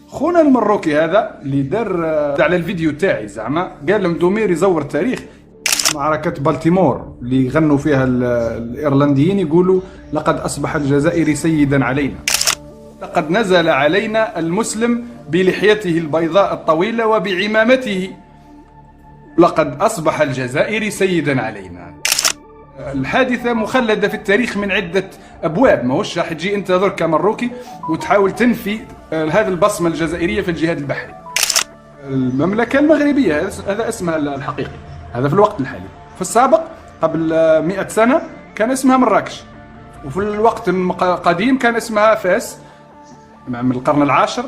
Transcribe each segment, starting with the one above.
خونا المروكي هذا اللي دار على الفيديو تاعي زعما قال لهم دومير يزور التاريخ. معركة بالتيمور اللي غنوا فيها الإيرلنديين يقولوا لقد أصبح الجزائري سيدا علينا، لقد نزل علينا المسلم بلحيته البيضاء الطويلة وبعمامته، لقد أصبح الجزائري سيدا علينا. الحادثة مخلدة في التاريخ من عدة أبواب، ما هوش راح تجي أنت درك كمروكي وتحاول تنفي هذه البصمة الجزائرية في الجهاد البحري. المملكة المغربية هذا اسمها الحقيقي، هذا في الوقت الحالي. في السابق قبل 100 سنة كان اسمها مراكش، وفي الوقت القديم كان اسمها فاس من القرن العاشر،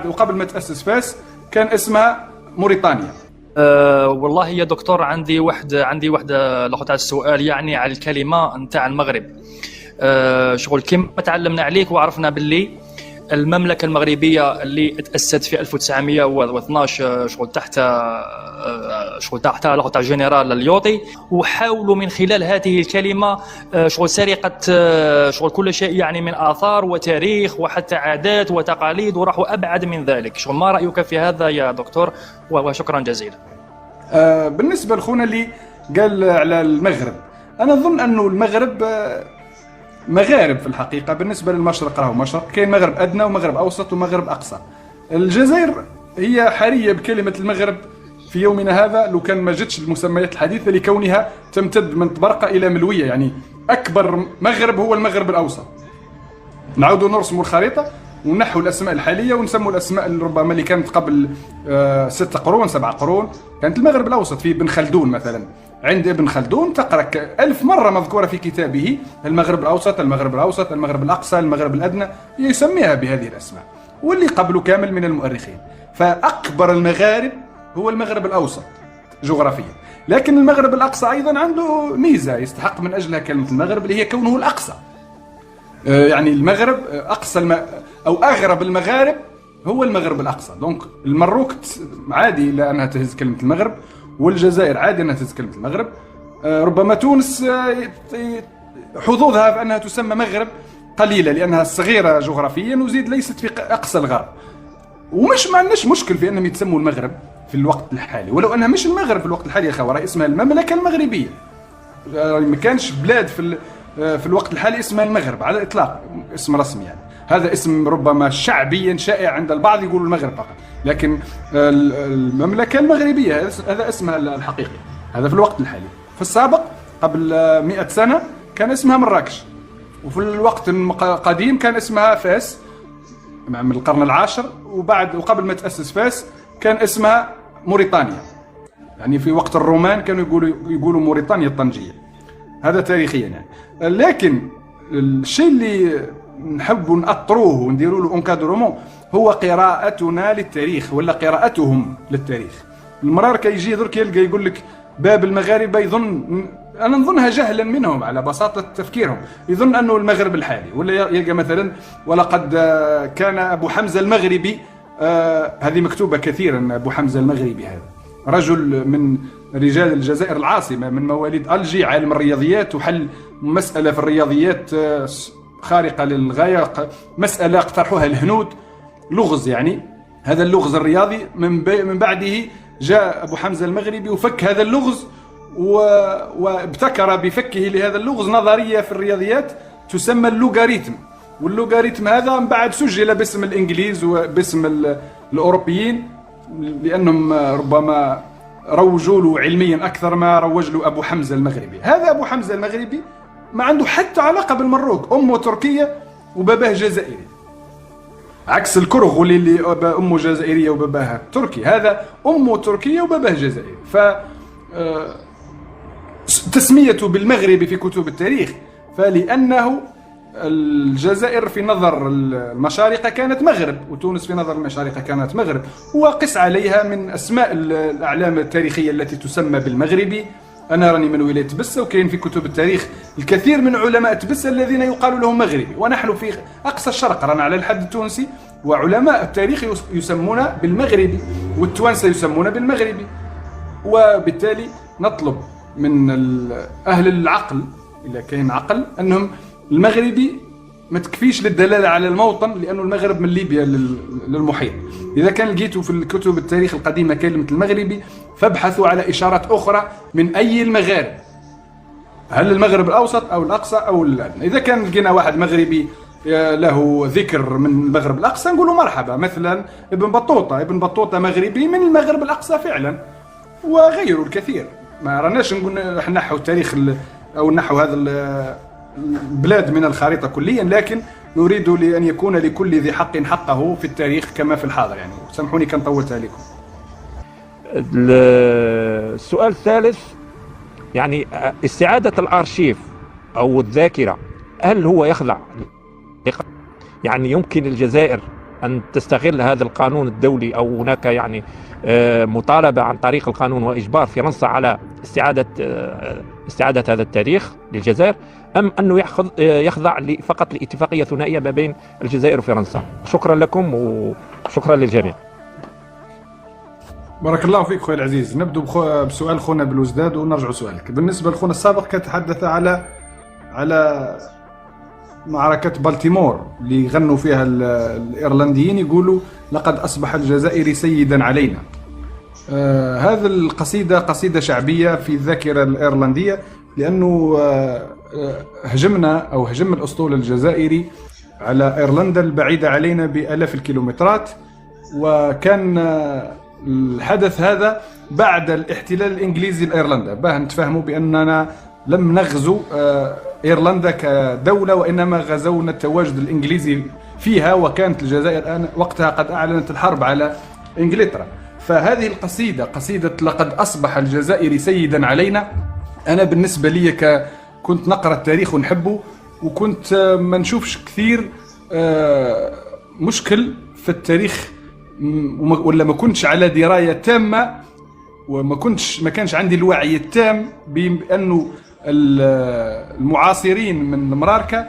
وقبل ما تأسس فاس كان اسمها موريتانيا. والله يا دكتور عندي واحدة لقطة السؤال يعني على الكلمة نتاع المغرب. شغل كيما تعلمنا عليك وعرفنا باللي المملكة المغربية اللي تأسست في 1912 شغل تحت لقطة جنرال اليوطي، وحاولوا من خلال هذه الكلمة شغل سرقة شغل كل شيء يعني من آثار وتاريخ وحتى عادات وتقاليد، وراحوا أبعد من ذلك. شغل ما رأيك في هذا يا دكتور؟ وشكرا جزيلا. بالنسبة لخونا اللي قال على المغرب، أنا أظن أنه المغرب مغارب في الحقيقة. بالنسبة للمشرق راهو مشرق، كاين مغرب أدنى ومغرب أوسط ومغرب أقصى. الجزائر هي حرية بكلمة المغرب في يومنا هذا لو كان ما جتش المسميات الحديثة لكونها تمتد من طبرقة إلى ملوية، يعني أكبر مغرب هو المغرب الأوسط. نعودوا نرسموا الخريطة ونحوا الأسماء الحالية ونسموا الأسماء اللي ربما اللي كانت قبل 6 قرون 7 قرون. كانت المغرب الأوسط في ابن خلدون مثلا، عند ابن خلدون تقرأ 1000 مرة مذكورة في كتابه المغرب الأوسط، المغرب الأوسط، المغرب الأقصى، المغرب الأدنى، يسميها بهذه الأسماء، واللي قبله كامل من المؤرخين. فأكبر المغارب هو المغرب الأوسط جغرافيا، لكن المغرب الأقصى أيضا عنده ميزة يستحق من أجلها كلمة المغرب، اللي هي كونه الأقصى. يعني المغرب أقصى أو أغرب المغارب هو المغرب الأقصى. دونك المروك عادي لأنها تهز كلمة المغرب، والجزائر عادي أنها تهز كلمة المغرب. ربما تونس حظوظها في أنها تسمى مغرب قليلة لأنها صغيرة جغرافيا وزيد ليست في أقصى الغرب، ومش ما عندناش مشكل في أنهم يتسموا المغرب في الوقت الحالي، ولو أنها مش المغرب في الوقت الحالي يا خاوة، اسمها المملكة المغربية. ما كانش بلاد في الوقت الحالي اسمها المغرب على الإطلاق، اسم رسمي يعني. هذا اسم ربما شعبيا شائع عند البعض يقولوا المغرب فقط، لكن المملكة المغربية هذا اسمها الحقيقي، هذا في الوقت الحالي. في السابق قبل 100 سنة كان اسمها مراكش، وفي الوقت القديم كان اسمها فاس من القرن العاشر، وقبل ما تأسس فاس كان اسمها موريتانيا. يعني في وقت الرومان كانوا يقولوا موريتانيا الطنجية. هذا تاريخيا يعني. لكن الشيء اللي نحب نأطروه ونديروا له انكادرومون هو قراءتنا للتاريخ، ولا قراءتهم للتاريخ. المرار كيجي درك يلقى يقول لك باب المغاربة، أنا نظنها جهلا منهم على بساطة تفكيرهم، يظن أنه المغرب الحالي، ولا يلقى مثلا ولقد كان أبو حمزة المغربي. هذه مكتوبة كثيرا، أبو حمزة المغربي هذا رجل من رجال الجزائر العاصمة، من مواليد ألجي، عالم الرياضيات، وحل مسألة في الرياضيات خارقة للغاية، مسألة اقترحوها الهنود، لغز يعني. هذا اللغز الرياضي من بعده جاء أبو حمزة المغربي وفك هذا اللغز، وابتكر بفكه لهذا اللغز نظرية في الرياضيات تسمى اللوغاريتم. واللوغاريتم هذا من بعد سجل باسم الإنجليز وباسم الأوروبيين، لأنهم ربما روجوا له علميا أكثر ما روج له أبو حمزة المغربي. هذا أبو حمزة المغربي ما عنده حتى علاقة بالمروك، أمه تركية وباباه جزائري، عكس الكرغ اللي أمه جزائرية وباباها تركي. هذا أمه تركية وباباه جزائري. ف تسميته بالمغربي في كتب التاريخ فلأنه الجزائر في نظر المشارقة كانت مغرب، وتونس في نظر المشارقة كانت مغرب، وقس عليها من أسماء الأعلام التاريخية التي تسمى بالمغربي. أنا راني من ولاية تبسة، وكاين في كتب التاريخ الكثير من علماء تبسة الذين يقال لهم مغربي، ونحن في أقصى الشرق رانا على الحد التونسي، وعلماء التاريخ يسمون بالمغربي، والتوانسة يسمون بالمغربي. وبالتالي نطلب من أهل العقل إذا كاين عقل أنهم المغربي ما تكفيش للدلاله على الموطن، لانه المغرب من ليبيا للمحيط. اذا كان لقيتوا في الكتب التاريخ القديمه كلمه المغربي فابحثوا على اشارات اخرى من اي المغارب، هل المغرب الاوسط او الاقصى او الادنى. اذا كان لقينا واحد مغربي له ذكر من المغرب الاقصى نقولوا مرحبا. مثلا ابن بطوطه مغربي من المغرب الاقصى فعلا، وغيره الكثير. ما راناش نقول نحو التاريخ او نحو هذا البلاد من الخريطه كليا، لكن نريد لان يكون لكل ذي حق حقه في التاريخ كما في الحاضر. يعني سامحوني كان طولت عليكم. السؤال الثالث، يعني استعاده الارشيف او الذاكره هل هو يخضع، يعني يمكن الجزائر أن تستغل هذا القانون الدولي، أو هناك يعني مطالبة عن طريق القانون وإجبار فرنسا على استعادة هذا التاريخ للجزائر، أم أنه يخضع فقط لاتفاقية ثنائية ما بين الجزائر وفرنسا؟ شكرا لكم وشكرا للجميع. بارك الله فيك خويا العزيز. نبدو بسؤال خونا بلوزداد ونرجع سؤالك. بالنسبة لخونا السابق كان تحدث على معركة بالتيمور اللي غنوا فيها الإيرلنديين، يقولوا لقد أصبح الجزائري سيدا علينا. هذا القصيدة قصيدة شعبية في الذاكرة الإيرلندية، لأنه هجم الأسطول الجزائري على إيرلندا البعيدة علينا بآلاف الكيلومترات. وكان الحدث هذا بعد الاحتلال الإنجليزي لإيرلندا. باه نتفاهموا بأننا لم نغزو إيرلندا كدولة، وإنما غزونا التواجد الإنجليزي فيها، وكانت الجزائر وقتها قد أعلنت الحرب على إنجلترا. فهذه القصيدة قصيدة لقد أصبح الجزائري سيدا علينا، أنا بالنسبة لي كنت نقرأ التاريخ ونحبه، وكنت ما نشوفش كثير مشكل في التاريخ، ولا ما كنتش على دراية تامة، ما كانش عندي الوعي التام بأنه المعاصرين من المراركة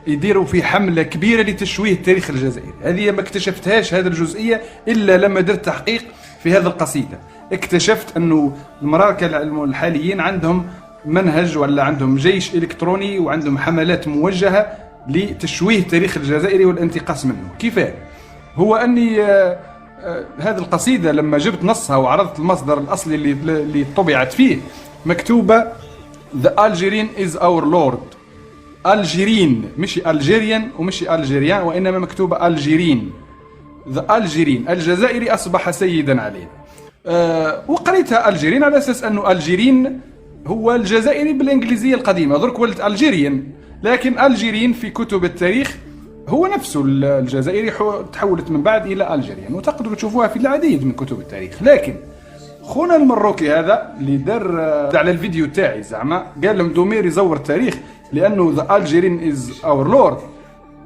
يديروا في حملة كبيرة لتشويه التاريخ الجزائري. هذه ما اكتشفتهاش هذه الجزئية إلا لما درت تحقيق في هذه القصيدة. اكتشفت أنه المراركة الحاليين عندهم منهج ولا عندهم جيش إلكتروني، وعندهم حملات موجهة لتشويه التاريخ الجزائري والانتقاص منه. كيفاه؟ هو أني هذه القصيدة لما جبت نصها وعرضت المصدر الأصلي اللي طبعت فيه، مكتوبة The Algerian is our Lord. الجيرين، مش الجيريان ومش الجيريان، وإنما مكتوبة الجيرين. The Algerian، الجزائري أصبح سيدا علينا. وقريتها الجيرين على أساس أنه الجيرين هو الجزائري بالإنجليزية القديمة، درك ولد الجيريان، لكن الجيرين في كتب التاريخ هو نفسه الجزائري، تحولت من بعد إلى الجيريان، وتقدروا تشوفوها في العديد من كتب التاريخ. لكن خونا المروكي هذا اللي دار على الفيديو تاعي زعما قال لهم دومير يزور التاريخ، لأنه The Algerian is our Lord،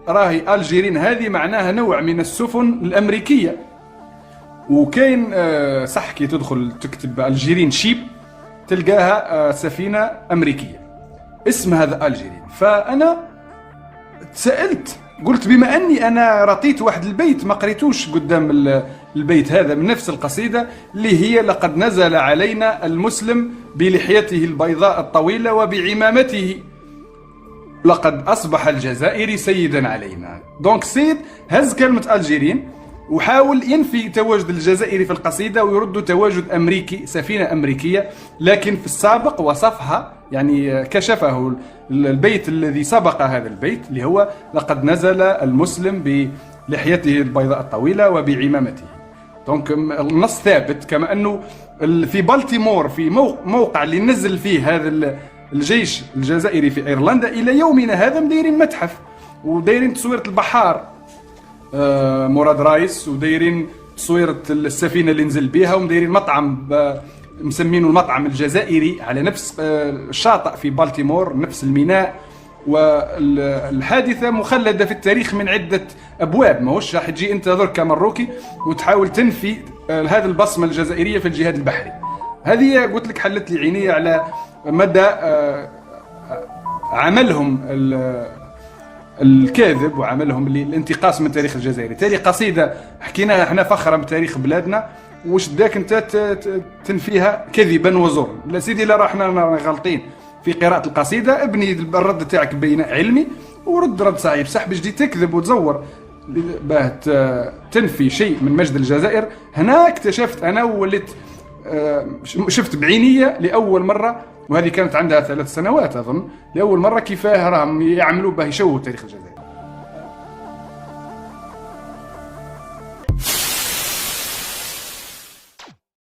راهي الجيرين هذه معناها نوع من السفن الأمريكية. وكاين صح كي تدخل تكتب الجيرين شيب تلقاها سفينة أمريكية اسمها The Algerian. فأنا تسألت قلت بما أني أنا رطيت واحد البيت ما قريتوش قدام البيت هذا من نفس القصيدة اللي هي لقد نزل علينا المسلم بلحيته البيضاء الطويلة وبعمامته، لقد أصبح الجزائري سيدا علينا. دونك سيد هز كلمة الجيرين وحاول ينفي تواجد الجزائري في القصيدة ويرد تواجد أمريكي، سفينة أمريكية، لكن في السابق وصفها يعني كشفه البيت الذي سبق هذا البيت اللي هو لقد نزل المسلم بلحيته البيضاء الطويلة وبعمامته. دونك النص ثابت، كما أنه في بالتيمور في موقع اللي نزل فيه هذا الجيش الجزائري في إيرلندا إلى يومنا هذا مديرين متحف ودايرين تصويرة البحار مراد رايس، ودايرين تصويرة السفينة اللي نزل بها، ومدايرين مطعم مسمينه المطعم الجزائري على نفس الشاطئ في بالتيمور، نفس الميناء. والحادثة مخلدة في التاريخ من عدة أبواب، ما هوش راح تجي أنت درك كمروكي وتحاول تنفي هذه البصمة الجزائرية في الجهاد البحري. هذه قلت لك حلت لي عيني على مدى عملهم الكاذب وعملهم الانتقاص من تاريخ الجزائري. تالي قصيدة حكيناها احنا فخرا بتاريخ بلادنا، وش داك انت تنفيها كذبا وزورا؟ لا سيدي، لا راحنا غلطين في قراءة القصيدة. ابني الرد تاعك بين علمي ورد رد صحيح. بصح باش تجي تكذب وتزور باه تنفي شيء من مجد الجزائر، هنا اكتشفت انا ووليت شفت بعينيه لاول مره، وهذه كانت عندها 3 سنوات اظن، لاول مره كيفاه راهم يعملوا باه يشوهوا تاريخ الجزائر.